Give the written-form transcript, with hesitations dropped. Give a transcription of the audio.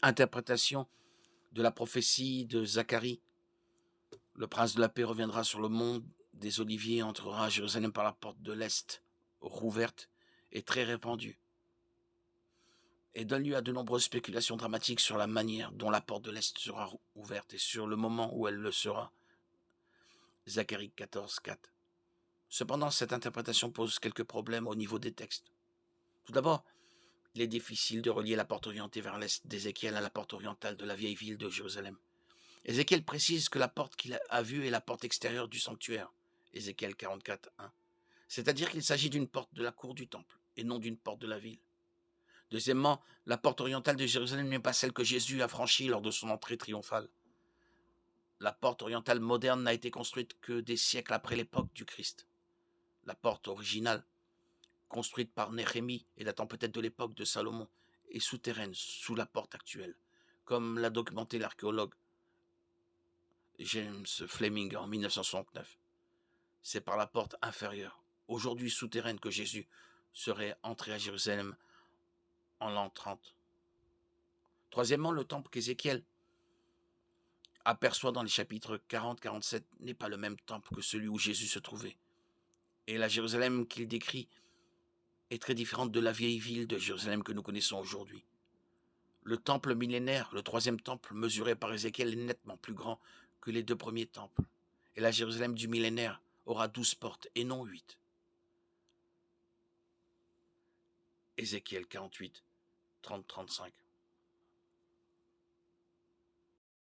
interprétation de la prophétie de Zacharie. Le prince de la paix reviendra sur le mont des Oliviers et entrera à Jérusalem par la porte de l'Est, rouverte et très répandue, et donne lieu à de nombreuses spéculations dramatiques sur la manière dont la porte de l'Est sera ouverte et sur le moment où elle le sera. Zacharie 14, 4. Cependant, cette interprétation pose quelques problèmes au niveau des textes. Tout d'abord, il est difficile de relier la porte orientée vers l'Est d'Ézéchiel à la porte orientale de la vieille ville de Jérusalem. Ézéchiel précise que la porte qu'il a vue est la porte extérieure du sanctuaire. Ézéchiel 44, 1. C'est-à-dire qu'il s'agit d'une porte de la cour du temple et non d'une porte de la ville. Deuxièmement, la porte orientale de Jérusalem n'est pas celle que Jésus a franchie lors de son entrée triomphale. La porte orientale moderne n'a été construite que des siècles après l'époque du Christ. La porte originale, construite par Néhémie et datant peut-être de l'époque de Salomon, est souterraine sous la porte actuelle, comme l'a documenté l'archéologue James Fleming en 1969. C'est par la porte inférieure, aujourd'hui souterraine, que Jésus serait entré à Jérusalem en l'an 30. Troisièmement, le temple qu'Ézéchiel aperçoit dans les chapitres 40-47 n'est pas le même temple que celui où Jésus se trouvait. Et la Jérusalem qu'il décrit est très différente de la vieille ville de Jérusalem que nous connaissons aujourd'hui. Le temple millénaire, le troisième temple mesuré par Ézéchiel, est nettement plus grand que les deux premiers temples. Et la Jérusalem du millénaire aura 12 portes et non 8. Ézéchiel 48, 30-35.